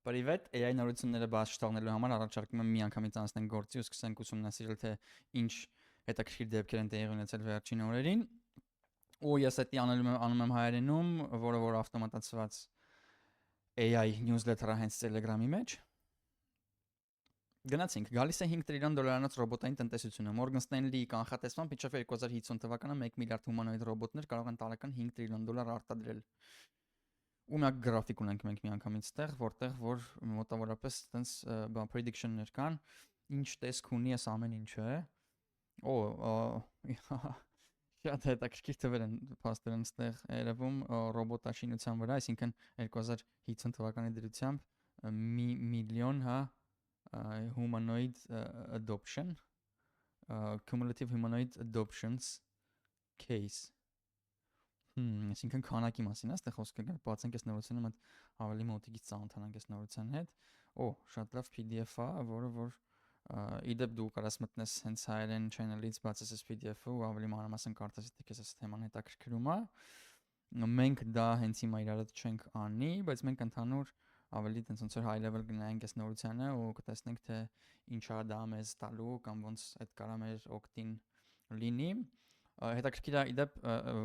Պրիվետ AI նորությունները բաց չթողնելու համար առաջարկում եմ միանգամից անցնենք գործի ու սկսենք ուսումնասիրել թե ինչ հետաքրքիր դեպքեր են տեղի ունեցել վերջին օրերին։ Ու ես դա անում եմ հայերենում, որը որ ավտոմատացված AI newsletter-ը հենց Telegram-ի մեջ։ Գնացինք, գալիս է 5 տրիլիոն դոլարանոց ռոբոտային տնտեսությունը։ Morgan Stanley-ի կանխատեսմամբ մինչև 2050 թվականը 1 միլիարդ հումանոիդ ռոբոտներ կարող են տարեկան 5 տրիլիոն դոլար արտադրել։ Ու մի գրաֆիկ ունենք մենք միանգամից այդտեղ, որտեղ որ մոտավորապես այտենց բան prediction-ներ կան, ինչ տեսք ունի այս ամեն ինչը։ Շատ հետաքրքիր թվեր են փաստորեն այդտեղ երևում ռոբոտաշինության վրա, այսինքն 2050 թվականի դրությամբ միլիոն, հա, humanoid adoption, cumulative humanoid adoptions case. Այսինքն քանակի մասին է, այստեղ խոսքը բացենք այս նորությունը մոտ ավելի մոտիկից ծանոթանանք այս նորության հետ։ Շատ լավ PDF-ա, որը որ իդեպ դու կարաս մտնես հենց հայերեն channel-ից բացես այս PDF-ը ու ավելի մանրամասն կարդաս, եթե քեզ այս թեման հետաքրքրում է։ Մենք դա հենց հիմա իրար հետ չենք անի, բայց մենք ընդհանուր ավելի տենց ոնց որ high level գնայինք այս նորությանը ու կտեսնենք թե ինչա դա մեզ տալու կամ ոնց այդ կարա մեր օգտին լինի։ Հետաքրքիր է իդեպ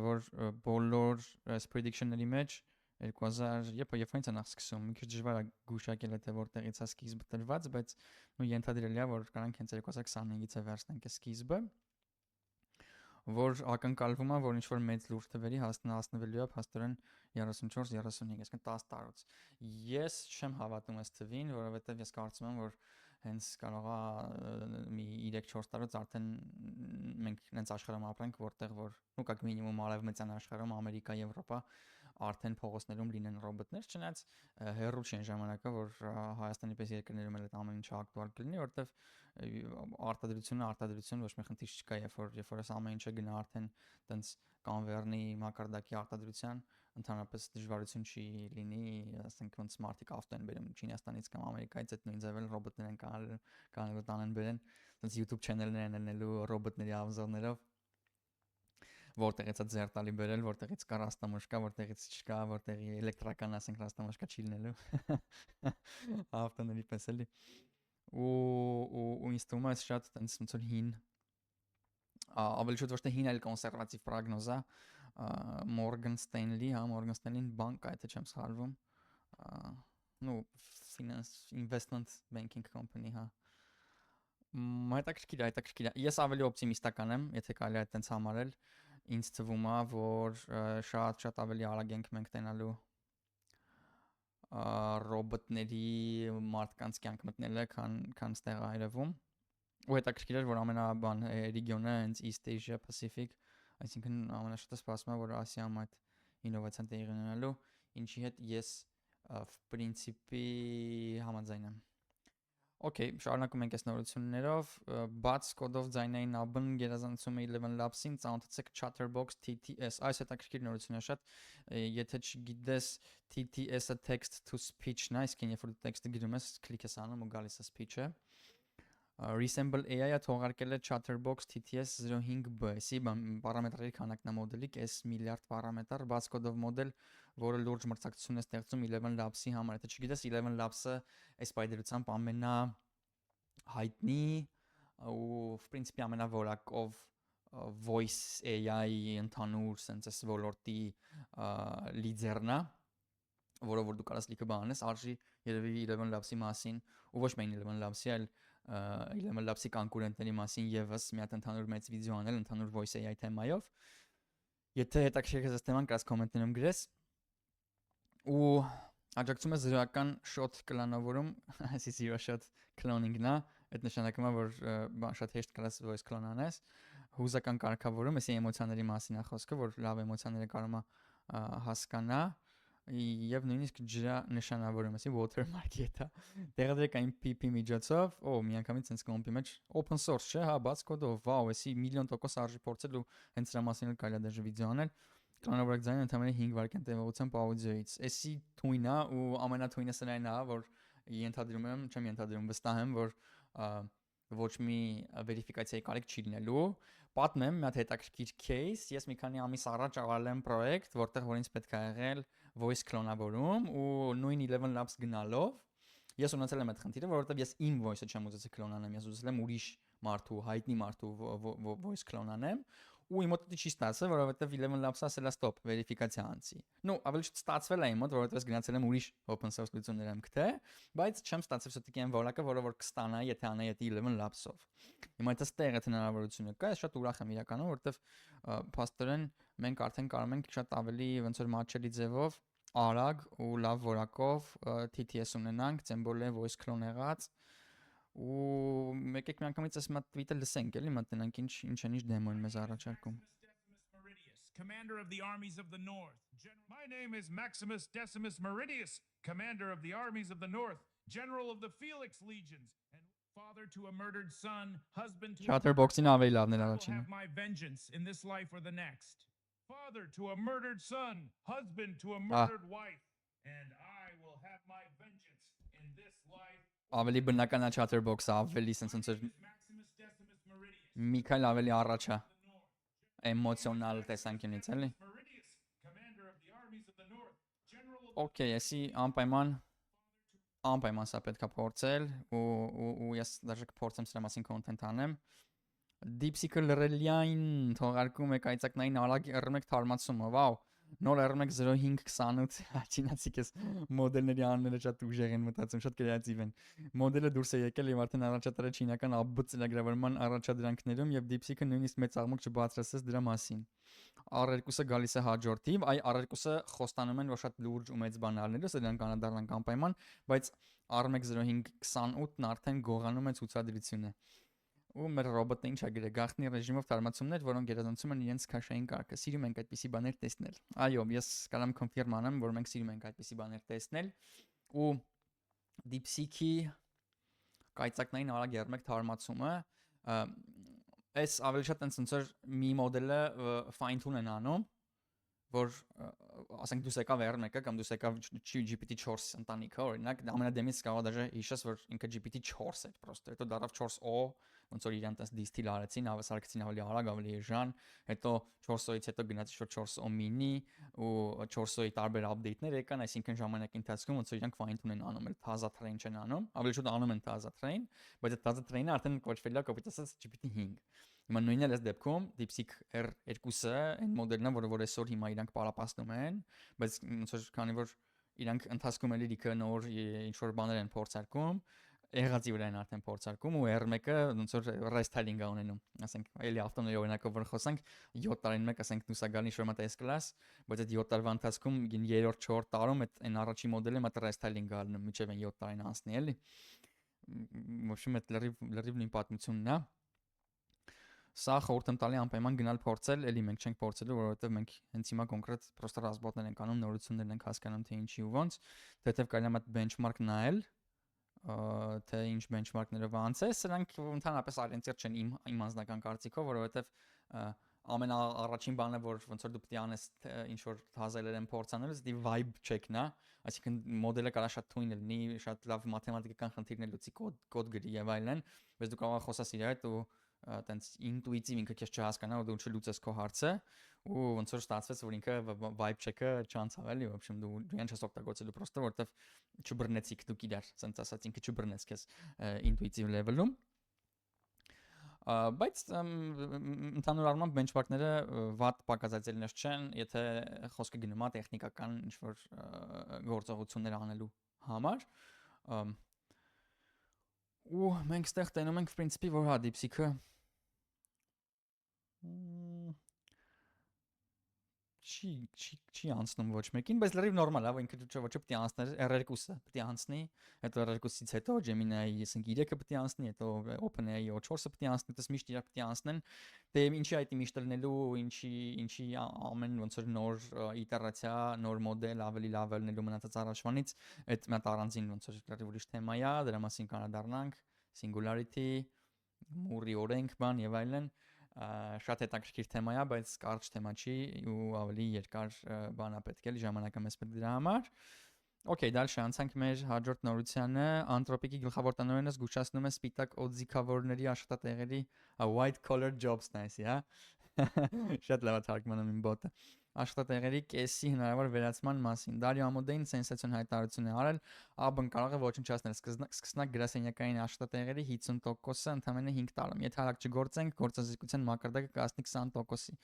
որ բոլոր այս prediction-ների մեջ 2000 երբ հենց անախ սկսում, մի քիչ դժվար է գուշակել թե որտեղից է սկիզբը տրված, բայց ենթադրելի է որ կարանք հենց 2025-ից է վերցնենք այս սկիզբը, որ ակնկալվում է որ ինչ որ մեծ լուրջ թվերի հասնվելու է փաստորեն 34-35, այսինքն 10 տարուց։ Ես չեմ հավատում այս թվին, որովհետև ես կարծում եմ որ հենց կարող է մի 3-4 տարուց արդեն մենք հենց աշխարհում ապրենք, որտեղ որ կակ մինիմում արևմտյան աշխարհում Ամերիկա, Եվրոպա արդեն փողոցներում լինեն ռոբոտներ, չնայած հեռու չեն ժամանակը, որ Հայաստանի պես երկրներում էլ այդ ամեն ինչը ակտուալ կլինի, որտեղ արտադրություն ոչ մի խնդիր չկա, երբ որ այս ամեն ինչը գնա արդեն տենց կանվերնի մակարդակի արտադրության, ընդհանրապես դժվարություն չի լինի, ասենք ոնց մարդիկ ավտո են բերում Չինաստանից կամ Ամերիկայից, այդ նույն ձևել ռոբոտներ են կանելու տանեն բերեն, տենց YouTube channel-ներ են ելնելու ռոբոտների ավազորներով, որտեղից է ձեր տալի բերել, որտեղից կա ռաստամոշկա, որտեղից չկա, որտեղի էլեկտրական, ասենք ռաստամոշկա չի լինելու։ Ավտոների պես էլի։ Ու ինձ թվում է շատ տենց ոնց որ հին ավելի շուտ ոչ թե հին, այլ կոնսերվատիվ պրոգնոզ է Morgan Stanley, հա, Morgan Stanley-ն բանկ է, եթե չեմ սխալվում, finance investment banking company, հա։ Հետաքրքիր է։ Ես ավելի օպտիմիստական եմ, եթե կարելի է այդպես համարել, ինձ թվում է, որ շատ ավելի արագ ենք մենք տենալու ռոբոտների մարդկանց կյանք մտնելը, քան ստեղ այրվում։ Ու հետաքրքիր է, որ ամենաբան ռեգիոնը հենց East Asia Pacific, այսինքն ամենաշատը սպասվում է, որ Ասիայում այդ ինովացիան տեղի ունենալու, ինչի հետ ես պրինցիպի համաձայն եմ։ Okay, շարունակում ենք այս նորություններով, բաց կոդով ձայնային աբն գերազանցում է 11 Labs-ին, ծանոթացեք Chatterbox TTS, այս հետաքրքիր նորություն է շատ, եթե չգիտես TTS-ը text to speech-ն է, այսինքն երբ որ դու տեքստը գրում ես, քլիք ես անում ու գալիս է speech-ը։ Resemble AI-ը թողարկել է Chatterbox TTS 05B, սի պարամետրերի քանակն է մոդելի, կես միլիարդ պարամետր, բաց կոդով մոդել, որը լուրջ մրցակցություն է ստեղծում 11 Labs-ի համար։ Եթե չգիտես, 11 Labs-ը այս պայդրությամբ ամենա հայտնի ու в принципе ամենավորակով voice AI ընդհանուր sense այս ոլորտի լիդերն է, որը որ դու կարաս լիքը բանես, արժի երևի 11 Labs-ի մասին, ու ոչ միայն 11 Labs-ի, այլ 11 Labs-ի կոնկուրենտների մասին եւս մի հատ ընդհանուր մեծ վիդեո անել ընդհանուր voice AI թեմայով։ Եթե հետաքրքիր է այս թեման, կարաս կոմենտներում գրես։ Ու աջակցում է զրոյական shot կլանավորում, այսի zero shot cloning-ն է, այդ նշանակում է, որ շատ հեշտ կարաս voice clone անես, հուզական կարգավորում, այսի էմոցիաների մասին է խոսքը, որ լավ էմոցիաները կարող է հասկանա, եւ նույնիսկ ջրա նշանավորում, այսի watermark-ի հետ է։ Տեղադրեք այն PP միջոցով, միանգամից sense կոմպի մեջ open source չէ, հա, բաց կոդով, վաու, այսի միլիոն տոկոս արժի փորձել ու հենց դրա մասին էլ կարելի է դժ վիդեո անել։ Կանոնավորակ ձայնը ընդհանրապես 5 վայրկյան տևողությամբ աուդիոից։ Էսի թույն է ու ամենաթույնը սրանն է, որ չեմ ենթադրում, վստահ եմ, որ ոչ մի վերիֆիկացիայի կարիք չի լինելու։ Պատմեմ մի հատ հետաքրքիր case, ես մի քանի ամիս առաջ արել եմ պրոյեկտ, որտեղ որ ինձ պետք է եղել voice clone-ավորում ու նույն 11 Labs գնալով Ես ունեցել եմ այդ խնդիրը, որովհետև ես իմ voice-ը չեմ ուզեցել կլոնանեմ, ես ուզեցել եմ ուրիշ մարդու, հայտնի մարդու voice կլոնանեմ, ու իմ մոտ չի ստացվել, որովհետև 11 Labs-ը ասել է stop, վերիֆիկացիա անցի։ Ну, ավելի շուտ ստացվել է իմ մոտ, որովհետև ես գնացել եմ ուրիշ open source լուծումներ եմ գտել, բայց չեմ ստացել սոտիկի այն որակը, որը որ կստանա, եթե անեի այդ 11 Labs-ով։ Հիմա այդպես տեղ այդ հնարավորությունը կա, ես շատ ուրախ եմ իրականում, որովհետև փաստորեն մենք արդեն կարող ենք շատ ավելի ոնց որ մատչելի ձևով արագ ու լավ որակով TTS ունենանք, Zembole voice clone եղած ու եկեք միանգամից այս մատ tweet-ը լսենք, էլի մտնենք ինչ դեմոն մեզ առաջարկում։ Commander of the armies of the north. My name is Maximus Decimus Meridius, commander of the armies of the north, general of the Felix legions, and father to a murdered son, husband to Chatterbox-ին ավելի լավն էր I will առաջինը։ have my vengeance in this life or the next. Father to a murdered son, husband to a murdered wife, and I will have my vengeance in this life. Ավելի բնական է Chatterbox-ը, ավելի sense Maximus Decimus Meridius. Միքայել ավելի առաջ է էմոցիոնալ տեսանկյունից, էլի։ Meridius, commander of the armies of the north, general of Okay, եսի անպայման սա պետք է փորձել ու ես դաժե կփորձեմ սրա մասին content անեմ։ DeepSeek-ը լրելիային թողարկում է կայծակնային արագ R1 թարմացումը, վաու։ Նոր R1 0528 չինացիք էս մոդելների անունները շատ ուժեղ են մտածում, շատ կրեատիվ են։ Մոդելը դուրս է եկել եւ արդեն առաջատարել է չինական ABB ծրագրավորման առաջադրանքներում եւ DeepSeek-ը նույնիսկ մեծ աղմուկ չբացրեցրեց դրա մասին։ R2-ը գալիս է հաջորդիվ, այ R2-ը խոստանում են, որ շատ լուրջ ու մեծ բան արնելուց է դրանք անդառնանք անպայման, բայց R10528-ն արդեն գողանում է ցուցադրությունը։ Ու մեր ռոբոտը ինչ է գրել գաղտնի ռեժիմով թարմացումներ, որոնք գերազանցում են իրենց քաշային կարգը։ Սիրում ենք այդպիսի բաներ տեսնել։ Այո, ես կարող եմ կոնֆիրմ անեմ, որ մենք սիրում ենք այդպիսի բաներ տեսնել։ Ու DeepSeek-ի կայծակնային արագ R1 թարմացումը այս ավելի շատ ոնց որ մի մոդելը fine tune են անում, որ ասենք դուս եկավ R1-ը կամ դուս եկավ GPT-4 ընտանիքը, օրինակ ամենադեմից կարող դաժե հիշես, որ ինքը GPT-4 էր, պրոստը, հետո դարավ 4O, ոնց որ իրան տես դիստիլ արեցին, ավասարկեցին ավելի արագ, ավելի էժան, հետո 4O-ից հետո գնաց ինչ-որ 4O mini ու 4O-ի տարբեր update-ներ եկան, այսինքն ժամանակի ընթացքում ոնց որ իրանք fine tune են անում, թազա train չեն անում, ավելի շուտ անում են թազա train, բայց այդ թազա train-ը արդեն կոչվել է կոպիտ ասած GPT-5։ Հիմա նույնն էլ էս դեպքում DeepSeek R2-ը այն մոդելն է, որը այսօր հիմա իրանք պարապացնում են, բայց ոնց որ քանի որ իրանք ընթացքում էլ իրիքը նոր ինչ որ բաներ են փորձարկում, եղածի վրա են արդեն փորձարկում ու R1-ը ոնց որ restyling-ա ունենում, ասենք, էլի ավտոների օրինակով որ խոսանք 7 տարին մեկ ասենք դուս է գալի շորմատ S-class, բայց այդ 7 տարվա ընթացքում 3-րդ 4 տարում այդ առաջի մոդելը մտ restyling-ա ալնում, միջև այն 7 տարին անցնի, էլի։ В общем, այդ լրիվ նույն պատմությունն է։ Սա խորհուրդ եմ տալի անպայման գնալ փորձել, էլի մենք չենք փորձելու, որովհետև մենք հենց հիմա կոնկրետ պրոստը ռազմոտներ ենք անում, նորություններ ենք հասկանում, թե ինչի ու ոնց, թեթև կարելի է այդ benchmark նայել, թե ինչ benchmark-ներով անցել, սրանք ընդհանրապես oriented չեն իմ անձնական կարծիքով, որովհետև ամենաառաջին բանը, որ ոնց որ դու պետք է անես ինչ որ հազարներ են փորձանելուց, դի vibe check-ն է, այսինքն մոդելը կարա շատ թույն լինի, շատ լավ մաթեմատիկական խնդիրներ լուծի, կոդ գրի եւ այլն, բայց դու կարող ես խոսես իր հետ ու տենց ինտուիտիվ ինքը քեզ չհասկանա, ու դու չլուծես քո հարցը, ու ոնց որ ստացվեց, որ ինքը vibe check-ը չանցավ էլի, в общем դու իրեն չես օգտագործելու պրոստը, որովհետև չբռնեցիք դուք իրար, ասենց ասած ինքը չբռնեց քեզ ինտուիտիվ level-ում։ Բայց ընդհանուր առմամբ benchmark-ները վատ պակասացելներ չեն, եթե խոսքը գնում է տեխնիկական ինչ-որ գործողություններ անելու համար։ Ու մենք ստեղ տենում ենք principi, որ հա DeepSeek-ը չի անցնում ոչ մեկին, բայց լրիվ նորմալ է, որ ինքը ոչ պետք է անցներ R2-ը, պետք է անցնի, հետո R2-ից հետո Gemini-ի 3-ը պետք է անցնի, հետո OpenAI-ի O4-ը պետք է անցնի, դες միշտ իրար պետք է անցնեն, դե ինչի այդ միշտ լնելու, ինչի ամեն ոնց որ նոր իտերացիա, նոր մոդել ավելի լավ լինելու մնացած առաջվանից, այդ մատ առանձին ոնց որ լրիվ ուրիշ թեմա է, դրա մասին կանադառնանք, singularity, Moore-ի օրենք բան եւ այլն, շատ հետաքրքիր թեմա է, բայց կարճ թեմա չի ու ավելի երկար բան է պետք է ժամանակը մեզ պետք դրա համար։ Okay, դալշ անցանք մեր հաջորդ նորությանը, Anthropic-ի գլխավոր տնօրենը զգուշացնում է սպիտակ օձիքավորների աշխատատեղերի white collar jobs, nice, հա։ Շատ լավ է թարգմանում իմ բոտը։ աշխատատեղերի կեսի հնարավոր վերացման մասին։ Դարիո Ամոդեին սենսացիոն հայտարարություն է արել, ԱԲ-ն կարող է ոչնչացնել սկսնակ գրասենյակային աշխատատեղերի 50%-ը ընդամենը 5 տարում։ Եթե արագ չգործենք, գործազրկության մակարդակը կհասնի 20%-ի։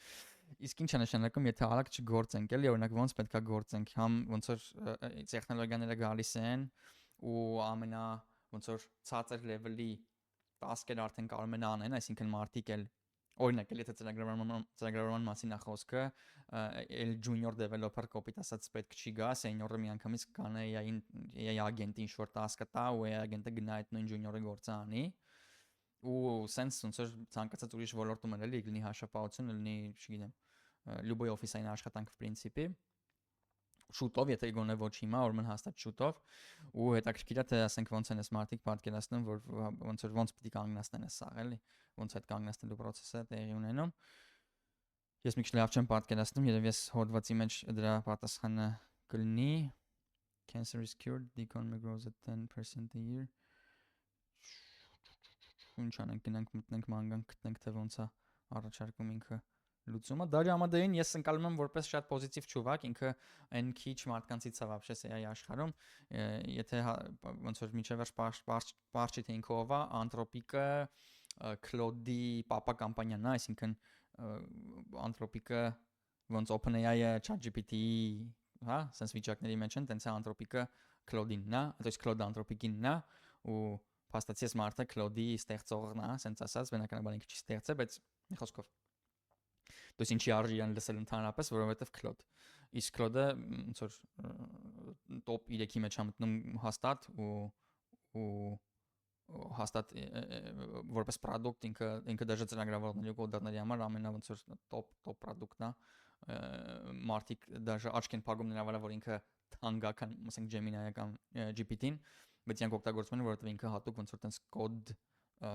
Իսկ ինչ է նշանակում, եթե արագ չգործենք, էլի օրինակ ոնց պետքա գործենք, համ ոնց որ տեխնոլոգիաները գալիս են ու ամենա ոնց որ ցածր լեվելի տասկեր արդեն կարող են անեն, այսինքն մարդիկ էլ օրինակ էլ եթե ծրագրավորման մասին է խոսքը, el junior developer կոպիտ ասած պետք չի գա, senior-ը միանգամից կանե AI agent-ին ինչ որ task-ը տա ու AI agent-ը գնա այդ նույն junior-ը գործը անի ու sense ոնց որ ցանկացած ուրիշ ոլորտում էլ լինի հաշվապահություն, լինի, չգիտեմ, любой օֆիսային աշխատանք в принципе շուտով, եթե գոնե ոչ հիմա, ուրեմն հաստատ շուտով ու հետաքրքիր է թե ասենք ոնց են այս մարդիկ պատկերացնում, որ ոնց պետք է կանգնացնեն այս սաղ էլի, ոնց այդ կանգնացնելու process-ը տեղի ունենում։ Ես մի քիչ լավ չեմ պատկերացնում, երբ ես հոդվածի մեջ դրա պատասխանը կլինի cancer is cured, the economy grows at 10% a year։ Ինչ անենք, գնանք մտնենք ման գտնենք թե ոնց է առաջարկում ինքը լուծումը։ Դարիո Ամադեին ես ընկալում եմ որպես շատ պոզիտիվ ճուվակ, ինքը այն քիչ մարդկանցից է вообще AI աշխարհում, եթե ոնց որ միջև պարչի թե ինքը ով է, Anthropic-ը, Claude-ի papa կամպանիան է, այսինքն Anthropic-ը ոնց OpenAI-ը ChatGPT-ի, հա, sense վիճակների մեջ են, տենց է Anthropic-ը Claude-ին նա, то есть Claude Anthropic-ին նա ու փաստացի այս մարդը Claude-ի ստեղծողն է, sense ասած, բնականաբար ինքը չի ստեղծել, բայց մի խոսքով То есть ինչի արժի են լսել ընդհանրապես, որովհետև Claude։ Իսկ Claude-ը ոնց որ top 3-ի մեջ է մտնում հաստատ ու հաստատ որպես product ինքը դաժե ծրագրավորների ու կոդերների համար ամենա ոնց որ top product-ն է։ Մարդիկ դաժե աչք են փակում նրա վրա, որ ինքը թանկական, ասենք Gemini-ը կամ GPT-ին, բայց իրանք օգտագործում են, որովհետև ինքը հատուկ ոնց որ տենց code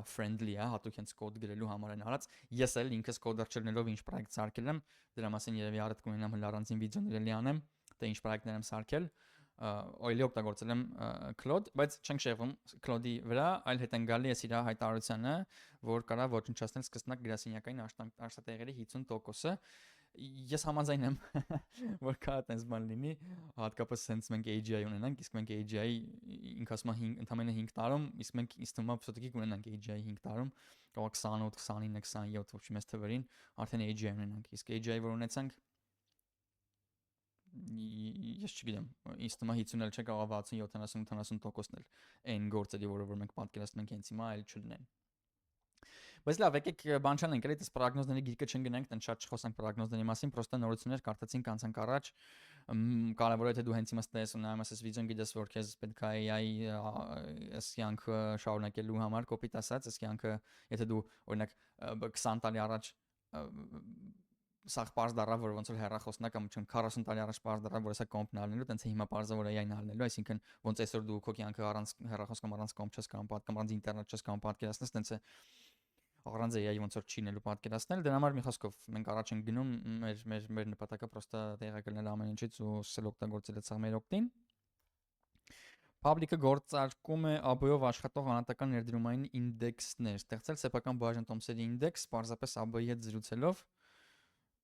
friendly է, հատուկ հենց կոդ գրելու համար են արած։ Ես էլ ինքս կոդեր չլինելով ինչ պրոյեկտ սարքել եմ, դրա մասին երևի առդ կունենամ հլարանցին վիդեոներ լիանեմ, թե ինչ պրոյեկտներ եմ սարքել, օյլի օգտագործել եմ Claude, բայց չենք շեղվում Claude-ի վրա, այլ հետ են գալի էս իր հայտարարությանը, որ կարա ոչնչացնել սկսնակ գրասենյակային աշխատատեղերի 50%-ը։ Ես համաձայն եմ, որ կա այդպես բան լինի, հատկապես sense մենք AGI ունենանք, իսկ մենք AGI ինքը ասում է ընդամենը 5 տարում, իսկ մենք ինձ թվում է պսոտիկի կունենանք AGI 5 տարում, կարող 28, 29, 27 ոչ մեծ թվերին արդեն AGI ունենանք, իսկ AGI որ ունեցանք ես չգիտեմ, ինձ թվում է 50-ել չէ կարող 60, 70, 80%-ն էլ այն գործերի, որ մենք պատկերացնում ենք հենց հիմա, այլ չլինեն։ Բայց լավ, եկեք բան չանենք, էլի դες պրոգնոզների գիրկը չընկնենք, տեն շատ չխոսանք պրոգնոզների մասին, պրոստը նորություններ կարդացինք անցանք առաջ։ Կարևոր է թե դու հենց հիմա ստես ու նայում ես այս վիդեոն, գիտես որ քեզ պետք է AI այս կյանքը շարունակելու համար կոպիտ ասած, այս կյանքը, եթե դու օրինակ 20 տարի առաջ սա պարզ դառավ, որ ոնց որ հեռախոսնա կամ 40 տարի առաջ պարզ դառավ, որ հեսա կոմպն ալնելու, տենց է հիմա պարզը որ AI-ն ալնելու, այսինքն ոնց այսօր դու քո կյանքը առանց հեռախոս կամ առանց կոմպ չես կամ առանց ինտերնետ չես կամ պատկերացնես, տենց է առանց AI-ի ոնց որ չի նելու պատկերացնել, դրա համար մի խոսքով մենք առաջ ենք գնում, մեր նպատակը պրոստը տեղակայել ամեն ինչից ու սկսել օգտագործել այդ մեր օգտին։ Public-ը գործարկում է ABO-ով աշխատող անհատական ներդրումային ինդեքսներ, ստեղծել սեփական բաժան տոմսերի ինդեքս, պարզապես ABO-ի հետ զրուցելով։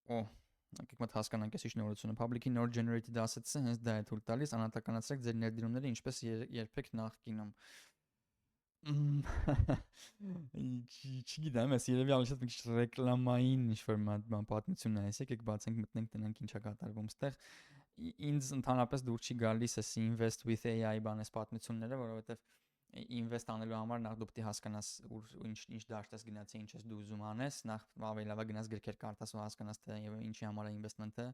Եկեք մոտ հասկանանք այս նորությունը։ Public-ի նոր generated assets-ը հենց դա է թույլ տալիս անհատականացրեք ձեր ներդրումները ինչպես երբեք նախկինում։ Չգիտեմ, ես երևի ավելի մի քիչ ռեկլամային ինչ-որ բան պատմություն է, եկեք բացենք մտնենք տնենք ինչա կատարվում ստեղ։ Ինձ ընդհանրապես դուր չի գալիս էս invest with AI բան էս պատմությունները, որովհետև invest անելու համար նախ դու պետք է հասկանաս ինչ դաշտ ես գնացի, ինչ ես դու ուզում անես, նախ ավելի լավ է գնաս գրքեր կարդաս ու հասկանաս թե ինչի համար է investment-ը,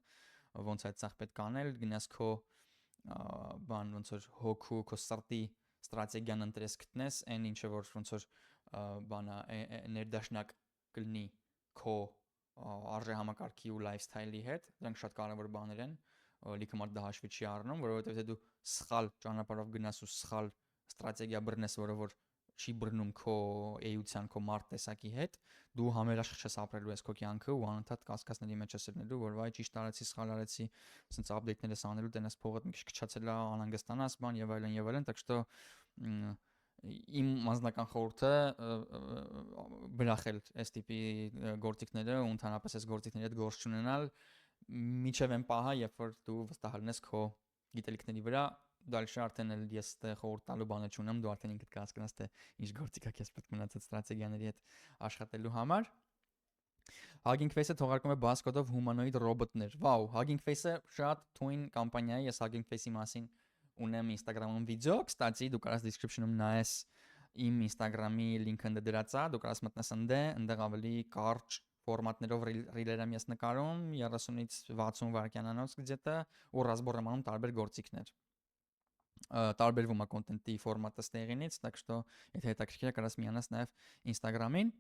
ոնց է այդ սաղ պետք է անել, գնաս քո բան ոնց որ հոգու, քո սրտի ստրատեգիան ընտրես գտնես, այն ինչը որ ոնց որ բանա ներդաշնակ կլինի քո արժե համակարգի ու lifestyle-ի հետ, դրանք շատ կարևոր բաներ են, լիքը մարդ դա հաշվի չի առնում, որովհետև եթե դու սխալ ճանապարհով գնաս ու սխալ ստրատեգիա բռնես, որը որ չի բռնում քո էության, քո մարդ տեսակի հետ, դու համերաշխ չես ապրելու այս քո կյանքը ու անընդհատ կասկածների մեջ ես լինելու, որ վայ ճիշտ արեցի, սխալ արեցի, ասենց update-ներ ես անելու, տենես փողդ մի քիչ քչացել է, անհանգստանաս, բան եւ այլն եւ այլն, так что իմ անձնական խորհուրդը բրախել այս տիպի գործիքները ու ընդհանրապես այս գործիքների հետ գործ չունենալ, միջև են պահա, երբ որ դու վստահալնես քո գիտելիքների վրա, դալշը արդեն էլ ես խորհուրդ տալու բանը չունեմ, դու արդեն ինքդ կհասկանաս թե ինչ գործիք է քեզ պետք մնացած ստրատեգիաների հետ աշխատելու համար։ Hugging Face-ը թողարկում է բաց կոդով հումանոիդ ռոբոտներ։ Վաու, Hugging Face-ը շատ թույն կամպանիա է, ես Hugging Face-ի մասին ունեմ Instagram-ում վիդեո, կստացի դու կարաս description-ում նայես իմ Instagram-ի link-ը ընդ դրած է, դու կարաս մտնես այնտեղ ավելի կարճ ֆորմատներով ռիլեր եմ ես նկարում 30-ից 60 վայրկյանանոց գծետը ու ռազմոր եմ անում տարբեր գործիքներ։ Տարբերվում է կոնտենտի ֆորմատը ստեղինից, так что եթե հետաքրքիր է կարաս միանաս նաև Instagram-ին։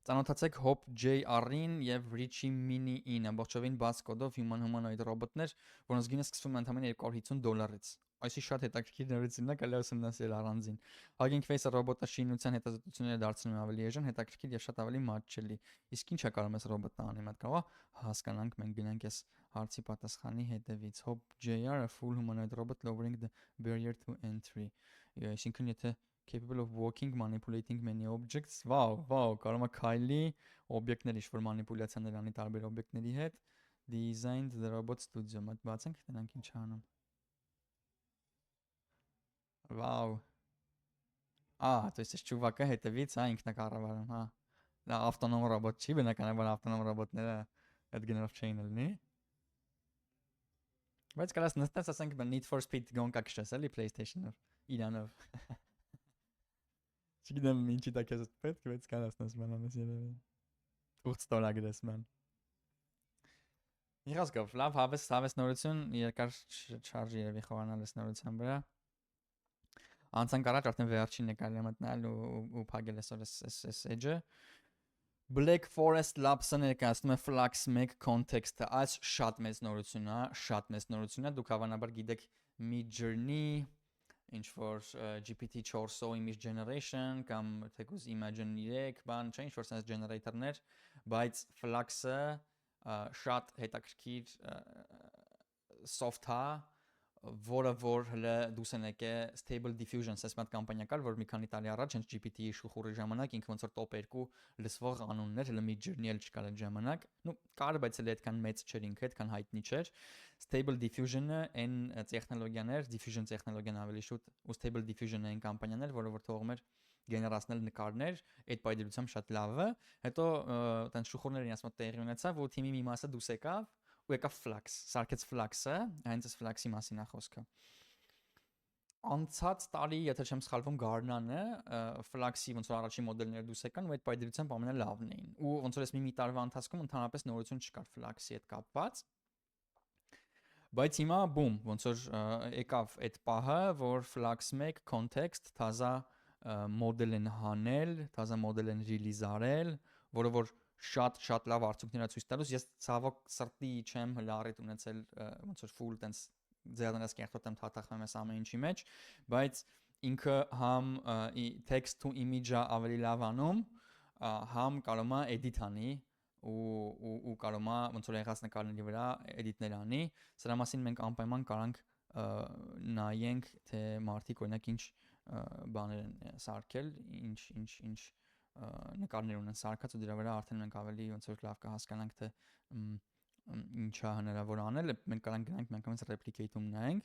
Ծանոթացեք Hop JR-ին եւ Richie Mini-ին, ամբողջովին բաց կոդով humanoid ռոբոտներ, որոնց գինը սկսվում է ընդամենը $250-ից։ Այսի շատ հետաքրքիր նորությունն է, կարելի է ուսումնասիրել առանձին։ Hugging Face-ը ռոբոտը շինության հետազոտությունները դարձնում է ավելի էժան, հետաքրքիր եւ շատ ավելի մատչելի։ Իսկ ինչ է կարող ես ռոբոտը անի, մենք կարող հասկանանք, մենք գնանք այս հարցի պատասխանի հետևից։ Hop JR, a full humanoid robot lowering the barrier to entry։ Այսինքն եթե capable of walking, manipulating many objects, wow, կարող է քայլի օբյեկտներ ինչ-որ մանիպուլյացիաներ անի տարբեր օբյեկտների հետ, designed the robot studio, մոտ բացենք, տենանք ինչ անում։ Wow. То есть ճուվակը հետևից, ինքն է կառավարում, հա։ Դա ավտոնոմ ռոբոտ չի, բնականաբար ավտոնոմ ռոբոտները այդ գներով չէին լինի։ Բայց կարաս նստես, ասենք Need for Speed գոնկա քշես, էլի PlayStation-ով, իրանով։ Չգիտեմ ինչի դա քեզ պետք, բայց կարաս նստես մանանես երևի։ Ուղտ ստորագրես ման։ Իհասկով, լավ, հավես նորություն, երկար չարժի երևի խորանալ այս նորության վրա։ Անցանք առաջ արդեն վերջինն է կարելի մտնել ու փակել այս edge-ը։ Black Forest Labs-ը ներկայացնում է Flux 1 context-ը, այս շատ մեծ նորություն է, դուք հավանաբար գիտեք Midjourney, ինչ որ GPT-4o image generation կամ թեկուզ Imagen 3, բան, չէ, ինչ որ sense generator-ներ, բայց Flux-ը շատ հետաքրքիր soft է, որը որ հələ դուս են եկել Stable Diffusion ասած կամպանիա կար, որ մի քանի տարի առաջ հենց GPT-ի շուխուրի ժամանակ ինքը ոնց որ top 2 լսվող անուններ, հələ Midjourney էլ չկար այդ ժամանակ։ Կար, բայց էլ այդքան մեծ չէր ինքը, այդքան հայտնի չէր։ Stable Diffusion-ը այն տեխնոլոգիաներ, diffusion տեխնոլոգիան ավելի շուտ, ու Stable Diffusion-ը այն կամպանիաներ, որը որ թողում էր գեներացնել նկարներ, այդ պայծրությամբ շատ լավը։ Հետո տենց շուխուրները իրաց մոտ տեղի ունեցավ, ու թիմի մի մասը դուս եկավ ու եկավ Flux, սարքեց Flux-ը, հենց այս Flux-ի մասին է խոսքը։ Անցած տարի, եթե չեմ սխալվում, Garmin-ը Flux-ի ոնց որ առաջին մոդելները դուս եկան ու այդ պայծրությամբ ամենալավն էին։ Ու ոնց որ այս մի տարվա ընթացքում ընդհանրապես նորություն չկար Flux-ի հետ կապված։ Բայց հիմա բում, ոնց որ եկավ այդ պահը, որ Flux 1 context թազա մոդել են հանել, թազա մոդել են ռիլիզ արել, որը որ շատ լավ արդյունքներ է ցույց տալուց։ Ես ցավոք սրտի չեմ հələ առիթ ունեցել ոնց որ full տենց ձեռներս կերտոտեմ թաթախում ես ամեն ինչի մեջ, բայց ինքը համ text to image-ը ավելի լավ անում, համ կարող է edit անի ու կարող է ոնց որ եղած նկարների վրա edit-ներ անի։ Սրա մասին մենք անպայման կարանք նայենք, թե մարդիկ օրինակ ինչ բաներ են սարքել, ինչ նկարներ ունեն սարքած ու դրա վրա արդեն մենք ավելի ոնց որ լավ կհասկանանք թե ինչա հնարավոր անել։ Մենք կարանք գնանք միանգամից replicate-ում նայենք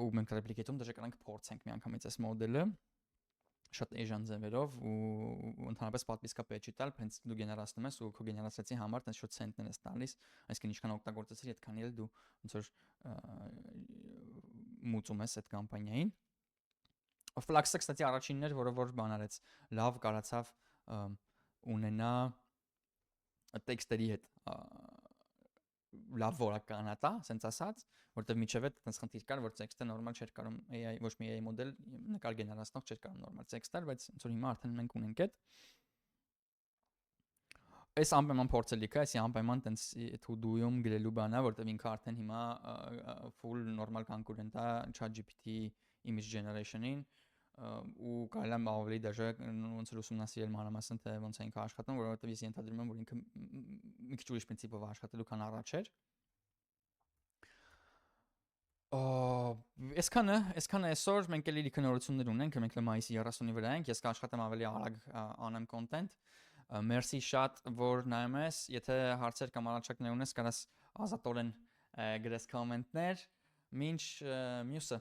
ու մենք replicate-ում դժե կարանք փորձենք միանգամից այս մոդելը շատ էժան ձևերով ու ընդհանրապես պատվիսկա պետք չի տալ, հենց դու գեներացնում ես ու քո գեներացիայի համար տես շուտ ցենտներ ես տալիս, այսինքն ինչքան օգտագործեցիր, այդքան էլ դու ոնց որ մուծում ես այդ կամպանիային։ Flux-ը կստացի առաջինն էր, որը որ բան արեց, լավ կարացավ ունենա տեքստերի հետ լավ որականատա, ասենց ասած, որտեղ միջև է տենց խնդիր կար, որ տեքստը նորմալ չէր կարում AI ոչ մի AI մոդել նկար գեներացնող չէր կարում նորմալ տեքստ տալ, բայց ոնց որ հիմա արդեն մենք ունենք այդ այս անպայման փորձելիքը, այսի անպայման տենց to-do-ում գրելու բանա, որտեղ ինքը արդեն հիմա full նորմալ կոնկուրենտ է ChatGPT image generation-ին ու կարելի է ավելի դժը ոնց որ ուսումնասիրել մանրամասն թե ոնց է ինքը աշխատում, որովհետև ես ենթադրում եմ, որ ինքը մի քիչ ուրիշ պրինցիպով աշխատելու քան առաջ էր։ Այսքանը այսօր մենք էլի լիքը նորություններ ունենք, մենք մայիսի 30-ի վրա ենք, ես կաշխատեմ ավելի արագ անեմ content։ Մերսի շատ, որ նայում ես, եթե հարցեր կամ առաջարկներ ունես, կարաս ազատորեն գրես կոմենտներ, մինչ մյուսը